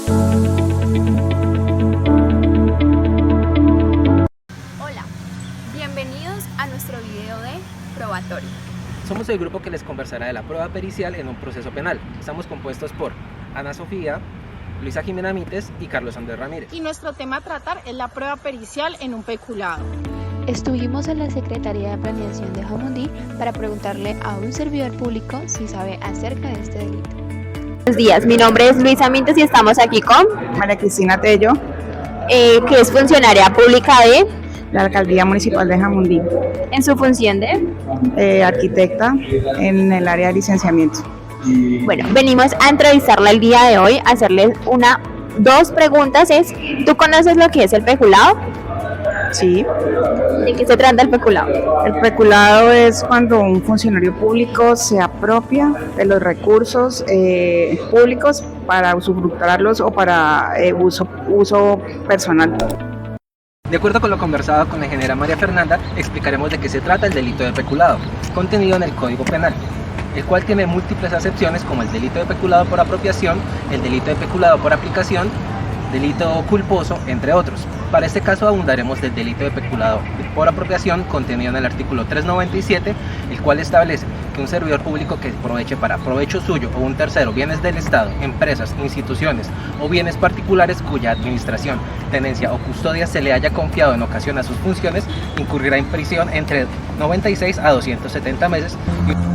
Hola, bienvenidos a nuestro video de probatorio. Somos el grupo que les conversará de la prueba pericial en un proceso penal. Estamos compuestos por Ana Sofía, Luisa Jimena Mites y Carlos Andrés Ramírez. Y nuestro tema a tratar es la prueba pericial en un peculado. Estuvimos en la Secretaría de Planeación de Jamundí para preguntarle a un servidor público si sabe acerca de este delito. Buenos días, mi nombre es Luisa Mintes y estamos aquí con María Cristina Tello, que es funcionaria pública de, la Alcaldía Municipal de Jamundí, en su función de. arquitecta en el área de licenciamiento. Bueno, venimos a entrevistarla el día de hoy, a hacerle dos preguntas. ¿Tú conoces lo que es el peculado? Sí, ¿De qué se trata el peculado? el peculado es cuando un funcionario público se apropia de los recursos públicos para usufructuarlos o para uso personal. De acuerdo con lo conversado con la ingeniera María Fernanda, explicaremos de qué se trata el delito de peculado, contenido en el Código Penal, el cual tiene múltiples acepciones como el delito de peculado por apropiación, el delito de peculado por aplicación, delito culposo, entre otros. Para este caso abundaremos del delito de peculado por apropiación contenido en el artículo 397, el cual establece que un servidor público que aproveche para provecho suyo o un tercero bienes del Estado, empresas, instituciones o bienes particulares cuya administración, tenencia o custodia se le haya confiado en ocasión a sus funciones, incurrirá en prisión entre 96 a 270 meses.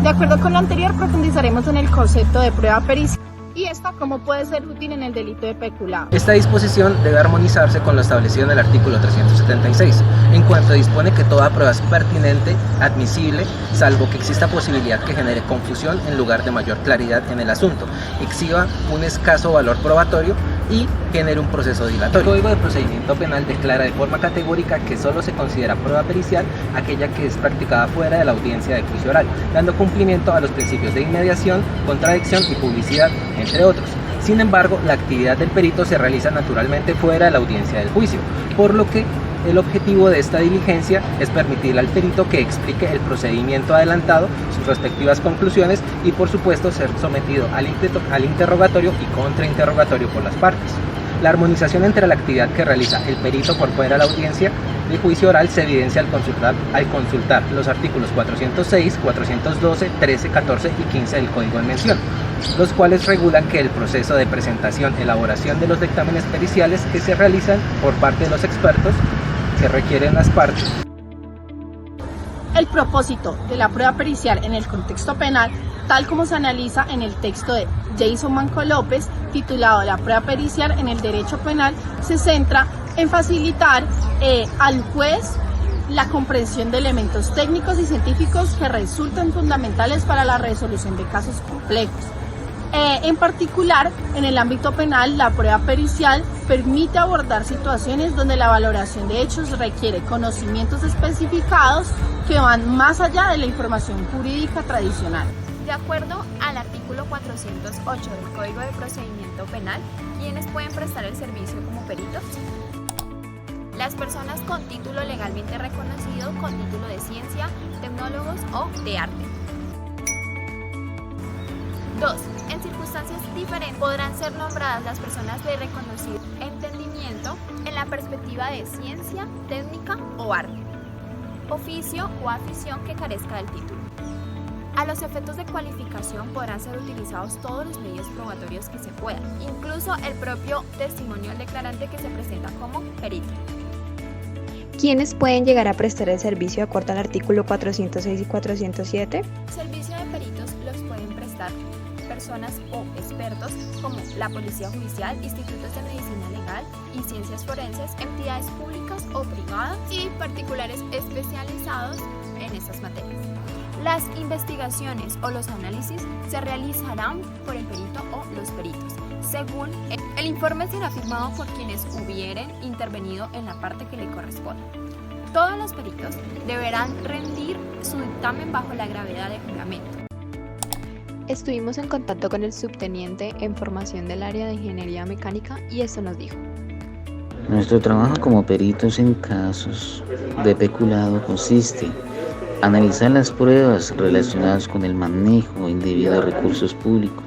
De acuerdo con lo anterior, profundizaremos en el concepto de prueba pericial y esta cómo puede ser útil en el delito de peculado. Esta disposición debe armonizarse con lo establecido en el artículo 376, en cuanto dispone que toda prueba es pertinente, admisible, salvo que exista posibilidad que genere confusión en lugar de mayor claridad en el asunto, exhiba un escaso valor probatorio y genere un proceso dilatorio. El Código de Procedimiento Penal declara de forma categórica que solo se considera prueba pericial aquella que es practicada fuera de la audiencia de juicio oral, dando cumplimiento a los principios de inmediación, contradicción y publicidad, entre otros. Sin embargo, la actividad del perito se realiza naturalmente fuera de la audiencia del juicio, por lo que el objetivo de esta diligencia es permitirle al perito que explique el procedimiento adelantado, sus respectivas conclusiones y por supuesto ser sometido al interrogatorio y contrainterrogatorio por las partes. La armonización entre la actividad que realiza el perito por fuera de la audiencia de juicio oral se evidencia al consultar los artículos 406, 412, 13, 14 y 15 del Código en mención, los cuales regulan que el proceso de presentación, elaboración de los dictámenes periciales que se realizan por parte de los expertos que requieren las partes. El propósito de la prueba pericial en el contexto penal, tal como se analiza en el texto de Jason Manco López, titulado La prueba pericial en el derecho penal, se centra en facilitar al juez la comprensión de elementos técnicos y científicos que resultan fundamentales para la resolución de casos complejos. En particular, en el ámbito penal, la prueba pericial permite abordar situaciones donde la valoración de hechos requiere conocimientos especificados que van más allá de la información jurídica tradicional. De acuerdo al artículo 408 del Código de Procedimiento Penal, ¿quiénes pueden prestar el servicio como peritos? Las personas con título legalmente reconocido, con título de ciencia, tecnólogos o de arte. 2. En circunstancias diferentes podrán ser nombradas las personas de reconocido entendimiento en la perspectiva de ciencia, técnica o arte, oficio o afición que carezca del título. A los efectos de cualificación podrán ser utilizados todos los medios probatorios que se puedan, incluso el propio testimonio del declarante que se presenta como perito. ¿Quiénes pueden llegar a prestar el servicio de acuerdo al artículo 406 y 407? El servicio de peritos los pueden prestar personas o expertos como la Policía Judicial, institutos de medicina legal y ciencias forenses, entidades públicas o privadas y particulares especializados en estas materias. Las investigaciones o los análisis se realizarán por el perito o los peritos. Según el informe será firmado por quienes hubieren intervenido en la parte que le corresponde. Todos los peritos deberán rendir su dictamen bajo la gravedad de juramento. Estuvimos en contacto con el subteniente en formación del área de ingeniería mecánica y esto nos dijo. Nuestro trabajo como peritos en casos de peculado consiste en analizar las pruebas relacionadas con el manejo indebido de recursos públicos,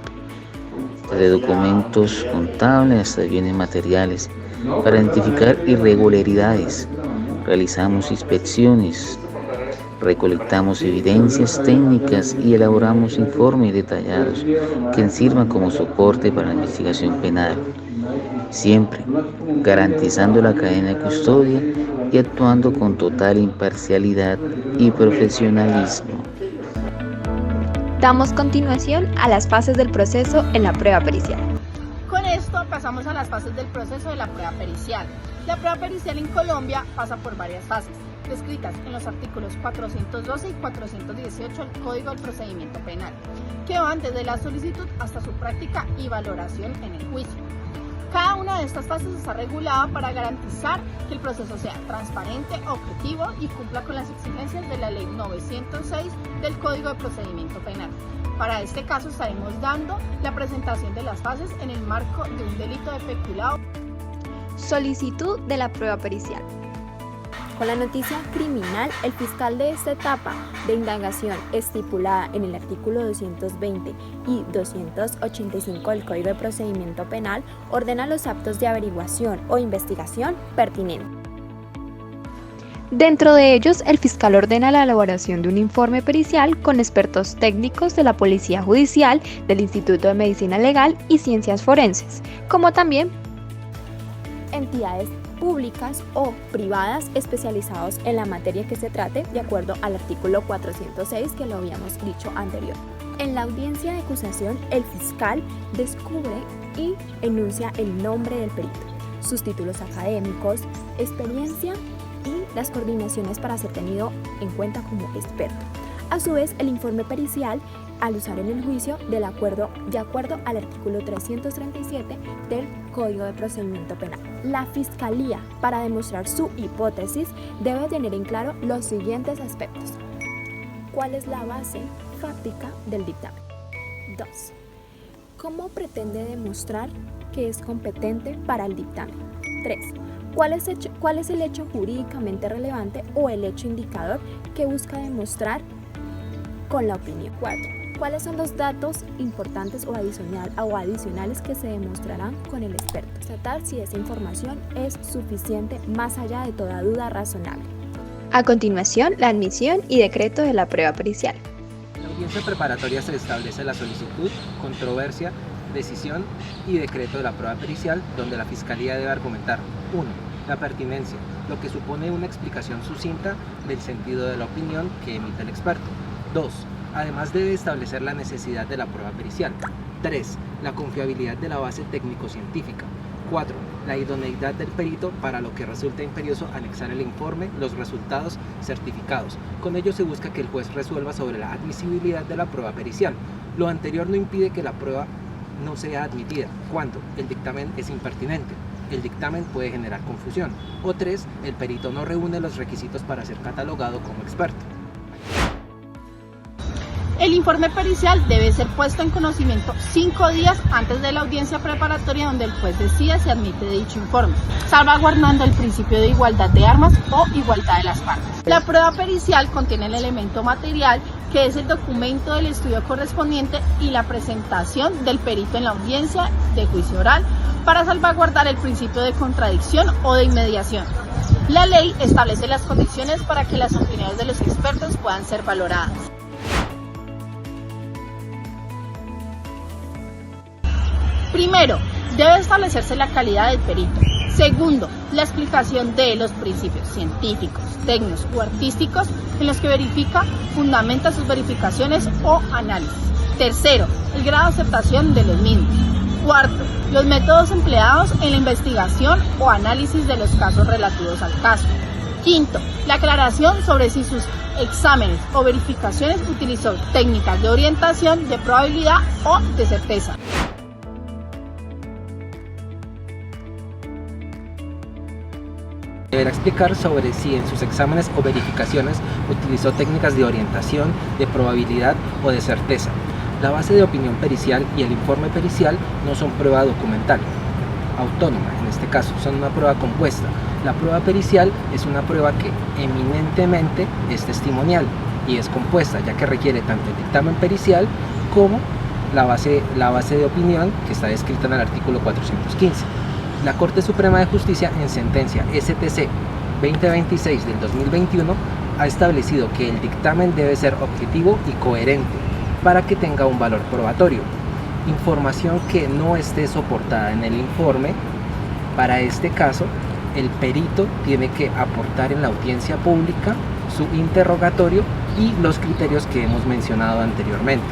desde documentos contables hasta bienes materiales, para identificar irregularidades. Realizamos inspecciones, recolectamos evidencias técnicas y elaboramos informes detallados que sirvan como soporte para la investigación penal, siempre garantizando la cadena de custodia y actuando con total imparcialidad y profesionalismo. Damos continuación a las fases del proceso en la prueba pericial. Con esto pasamos a las fases del proceso de la prueba pericial. La prueba pericial en Colombia pasa por varias fases, descritas en los artículos 412 y 418 del Código del Procedimiento Penal, que van desde la solicitud hasta su práctica y valoración en el juicio. Cada una de estas fases está regulada para garantizar que el proceso sea transparente, objetivo y cumpla con las exigencias de la Ley 906 del Código de Procedimiento Penal. Para este caso estaremos dando la presentación de las fases en el marco de un delito de peculado. Solicitud de la prueba pericial. Con la noticia criminal, el fiscal de esta etapa de indagación estipulada en el artículo 220 y 285 del Código de Procedimiento Penal ordena los actos de averiguación o investigación pertinentes. Dentro de ellos, el fiscal ordena la elaboración de un informe pericial con expertos técnicos de la Policía Judicial, del Instituto de Medicina Legal y Ciencias Forenses, como también entidades públicas o privadas especializados en la materia que se trate, de acuerdo al artículo 406 que lo habíamos dicho anterior. En la audiencia de acusación, el fiscal descubre y enuncia el nombre del perito, sus títulos académicos, experiencia y las coordinaciones para ser tenido en cuenta como experto. A su vez, el informe pericial al usar en el juicio de acuerdo al artículo 337 del Código de Procedimiento Penal. La Fiscalía, para demostrar su hipótesis, debe tener en claro los siguientes aspectos. ¿Cuál es la base fáctica del dictamen? 2. ¿Cómo pretende demostrar que es competente para el dictamen? 3. ¿Cuál es el hecho jurídicamente relevante o el hecho indicador que busca demostrar con la opinión? 4. ¿Cuáles son los datos importantes o adicionales que se demostrarán con el experto? Constatar si esa información es suficiente más allá de toda duda razonable. A continuación, la admisión y decreto de la prueba pericial. En la audiencia preparatoria se establece la solicitud, controversia, decisión y decreto de la prueba pericial, donde la Fiscalía debe argumentar 1. La pertinencia, lo que supone una explicación sucinta del sentido de la opinión que emite el experto. 2. Además debe establecer la necesidad de la prueba pericial. 3. La confiabilidad de la base técnico-científica. 4. La idoneidad del perito, para lo que resulta imperioso anexar el informe, los resultados certificados. Con ello se busca que el juez resuelva sobre la admisibilidad de la prueba pericial. Lo anterior no impide que la prueba no sea admitida cuando el dictamen es impertinente. El dictamen puede generar confusión. O 3. El perito no reúne los requisitos para ser catalogado como experto. El informe pericial debe ser puesto en conocimiento 5 días antes de la audiencia preparatoria donde el juez decida si admite dicho informe, salvaguardando el principio de igualdad de armas o igualdad de las partes. La prueba pericial contiene el elemento material que es el documento del estudio correspondiente y la presentación del perito en la audiencia de juicio oral para salvaguardar el principio de contradicción o de inmediación. La ley establece las condiciones para que las opiniones de los expertos puedan ser valoradas. Primero, debe establecerse la calidad del perito. Segundo, la explicación de los principios científicos, técnicos o artísticos en los que verifica, fundamenta sus verificaciones o análisis. Tercero, el grado de aceptación de los mismos. Cuarto, los métodos empleados en la investigación o análisis de los casos relativos al caso. Quinto, la aclaración sobre si sus exámenes o verificaciones utilizó técnicas de orientación, de probabilidad o de certeza. Deberá explicar sobre si en sus exámenes o verificaciones utilizó técnicas de orientación, de probabilidad o de certeza. La base de opinión pericial y el informe pericial no son prueba documental, autónoma en este caso, son una prueba compuesta. La prueba pericial es una prueba que eminentemente es testimonial y es compuesta, ya que requiere tanto el dictamen pericial como la base de opinión que está descrita en el artículo 415. La Corte Suprema de Justicia, en sentencia STC 2026 del 2021, ha establecido que el dictamen debe ser objetivo y coherente para que tenga un valor probatorio. Información que no esté soportada en el informe, para este caso, el perito tiene que aportar en la audiencia pública su interrogatorio y los criterios que hemos mencionado anteriormente.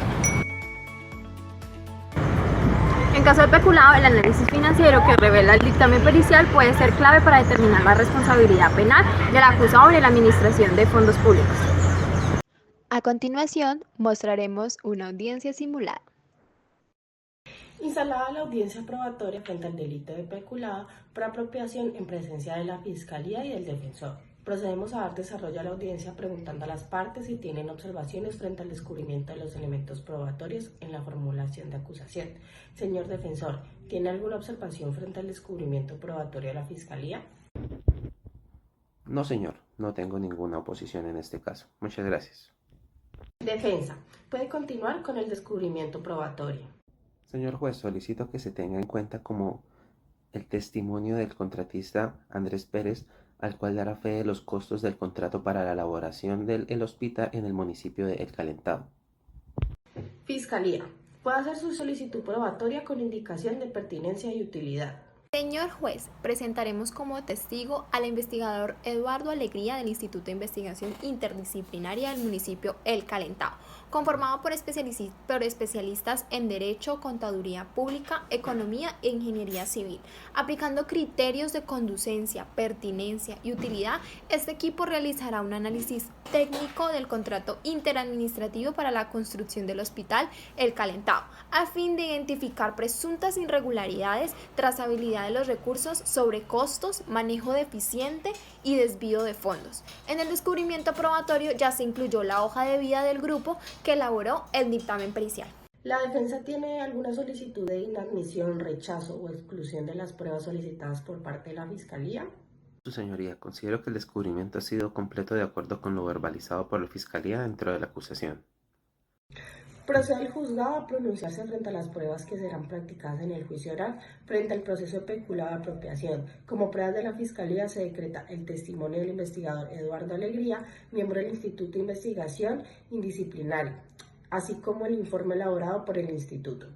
En caso de peculado, el análisis financiero que revela el dictamen pericial puede ser clave para determinar la responsabilidad penal del acusado en la administración de fondos públicos. A continuación, mostraremos una audiencia simulada. Instalada la audiencia probatoria frente al delito de peculado por apropiación en presencia de la Fiscalía y del defensor. Procedemos a dar desarrollo a la audiencia preguntando a las partes si tienen observaciones frente al descubrimiento de los elementos probatorios en la formulación de acusación. Señor defensor, ¿tiene alguna observación frente al descubrimiento probatorio de la Fiscalía? No, señor, no tengo ninguna oposición en este caso. Muchas gracias. Defensa, puede continuar con el descubrimiento probatorio. Señor juez, solicito que se tenga en cuenta como el testimonio del contratista Andrés Pérez, al cual dará fe de los costos del contrato para la elaboración del hospital en el municipio de El Calentado. Fiscalía, puede hacer su solicitud probatoria con indicación de pertinencia y utilidad. Señor juez, presentaremos como testigo al investigador Eduardo Alegría del Instituto de Investigación Interdisciplinaria del municipio El Calentado, conformado por especialistas en Derecho, Contaduría Pública, Economía e Ingeniería Civil. Aplicando criterios de conducencia, pertinencia y utilidad, este equipo realizará un análisis técnico del contrato interadministrativo para la construcción del Hospital El Calentado, a fin de identificar presuntas irregularidades, trazabilidad de los recursos, sobrecostos, manejo deficiente y desvío de fondos. En el descubrimiento probatorio ya se incluyó la hoja de vida del grupo que elaboró el dictamen pericial. ¿La defensa tiene alguna solicitud de inadmisión, rechazo o exclusión de las pruebas solicitadas por parte de la Fiscalía? Su señoría, considero que el descubrimiento ha sido completo de acuerdo con lo verbalizado por la Fiscalía dentro de la acusación. Procede el juzgado a pronunciarse frente a las pruebas que serán practicadas en el juicio oral frente al proceso de peculado de apropiación. Como pruebas de la Fiscalía se decreta el testimonio del investigador Eduardo Alegría, miembro del Instituto de Investigación Indisciplinaria, así como el informe elaborado por el Instituto.